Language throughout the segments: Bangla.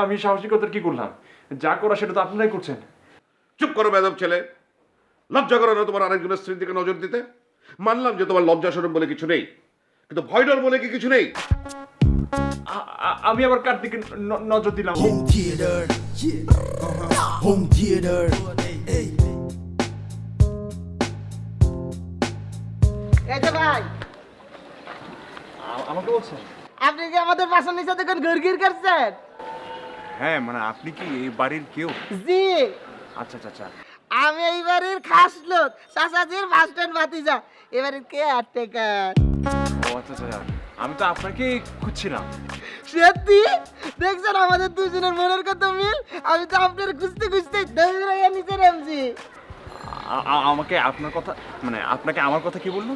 আমি সাহসিকতার কি করলাম? যা করা সেটা তো আপনারাই করছেন। চুপ করো বেদব ছেলে। লজ্জা করো না তোমার আরেকজনের স্ত্রীর দিকে নজর দিতে? মানলাম যে তোমার লজ্জা শরম বলে কিছু নেই, কিন্তু ভয় ডর বলে কি কিছু নেই? আমি আবার কার দিকে নজর দিলাম? Home theater, home theater. এই যে ভাই, আমাকে বলছেন? আপনি কি আমাদের বাসার নিচে দেখুন গিরগির করছেন? হ্যাঁ, মানে আপনি কি এই বাড়ির কেউ? জি, আচ্ছা আচ্ছা আচ্ছা। আমি এই বাড়ির খাস লোক, চাচাজির মাস্টার ভাতিজা, এবারের কে আটটেকার। ও আচ্ছা আচ্ছা, আমি তো আপনাকে খুঁজছিলাম। সত্যি দেখছেন আমাদের দুজনের মনের কত মিল। আমি তো আপনার খুঁজতে খুঁজতে দৌড়াইয়া নিচে নামছি। আমাকে আপনার কথা, মানে আপনাকে আমার কথা কি বললো?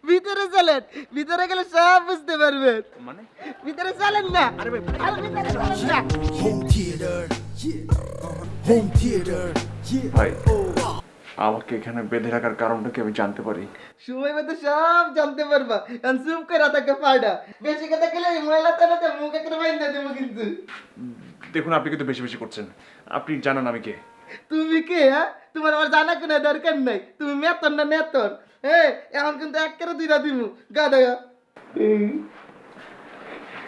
ভিতরে চলেন, ভিতরে গেলে সব বুঝতে পারবেন। মানে ভিতরে চলেন না, আরে ভাই, আর ভিতরে চলেন না। Home theater, home theater. ভাই আমাকে এখানে বেঁধে রাখার কারণটা কি আমি জানতে পারি? সময় মতো সব জানতে পারবা। কারণ চুপ করে থাকে পাড়া, বেশি কথা গেলে ময়লা তারাতে মুখে করে বাইন্দা দেবো কিন্তু। দেখুন আপনি কিন্তু বেশি বেশি করছেন। আপনি জানেন আমি কে? তুমি কে? হ্যাঁ, তোমার আমার জানা কোনো দরকার নাই। তুমি মেতন না নেতন? হ্যাঁ, এখন কিন্তু এক করে দুইটা দিমু গাদা।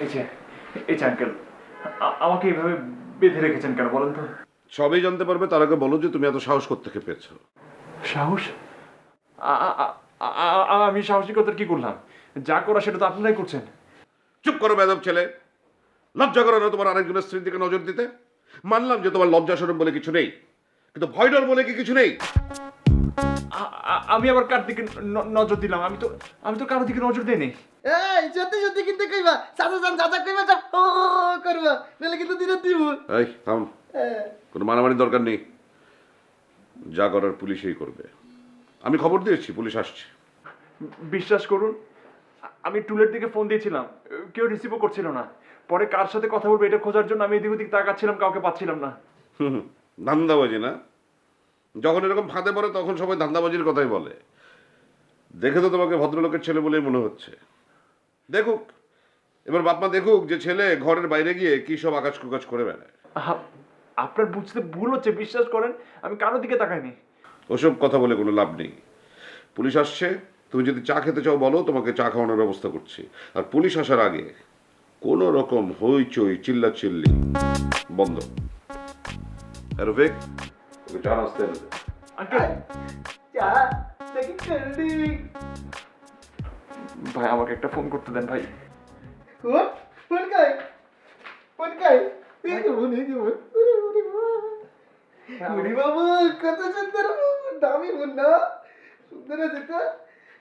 এই যে আঙ্কেল, আমাকে এইভাবে বেঁধে রেখেছেন কেন বলেন তো? সবই জানতে পারবে, তার আগে বলো যে তুমি এত সাহস কোত্থেকে পেয়েছো? সাহস? আমি সাহসিকতার কি করলাম? যা করা সেটা তো আপনারাই করছেন। চুপ করো বেদব ছেলে। লজ্জা করো না তোমার আরেকজনের স্ত্রীর দিকে নজর দিতে? মানলাম যে তোমার লজ্জা শরম বলে কিছু নেই, কিন্তু ভয় ডর বলে কি কিছু নেই? আমি আবার কার দিকে নজর দিলাম? আমি তো কারো দিকে নজর দেইনি। এই সত্যি সত্যি কিন্তু কইবা, চাচা যান চাচা কইবা, সব ও করবা, নাহলে কিন্তু দিনে দিমু। এই থাম, কোনো মারামারির দরকার নেই। যা করার পুলিশই করবে। আমি খবর দিয়েছি, পুলিশ আসছে। বিশ্বাস করুন, আমি টুলের দিকে ফোন দিয়েছিলাম, কেউ রিসিভও করছিল না। পরে কার সাথে কথা বলবো এটা খোঁজার জন্য আমি এদিক ওদিক তাকাচ্ছিলাম, কাউকে পাচ্ছিলাম না। ধান্দাবাজি না? যখন এরকম ফাঁদে পড়ে তখন সবাই ধান্দাবাজির কথাই বলে। দেখে তো তোমাকে ভদ্রলোকের ছেলে বলেই মনে হচ্ছে। দেখুক এবার বাপমা, দেখুক যে ছেলে ঘরের বাইরে গিয়ে কি সব আকাশ কুকাশ করে বেড়ায়। আপনার বুঝতে ভুল হচ্ছে, বিশ্বাস করেন আমি কারো দিকে তাকাইনি। ওসব কথা বলে কোনো লাভ নেই। পুলিশ আসছে, তুমি যদি চা খেতে চাও বলো, তোমাকে চা খাওয়ানোর ব্যবস্থা করছি। আর পুলিশ আসার আগে কোনো রকম হইচই চিল্লাচিল্লি বন্ধ। রফিক, ওকে চা নাস্তা এনে দে। আঙ্কেল, চা দেখি কলডি। ভাই আমাকে একটা ফোন করতে দেন ভাই। কোন কোন কই? কোন কই? এই যে মনে যে উনি বাবু কত সুন্দর, দামি বোন না? সুন্দর আছে তো।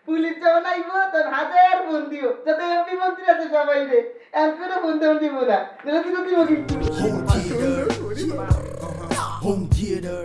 পুলিশ যখন আইব তখন 1000 ফোন দিও, যাতে এমপি মন্ত্রী আছে সবাই রে আর কোনো ফোন দেন দিব না, নাহলে দিন দিব কিন্তু। Home theater, home theater.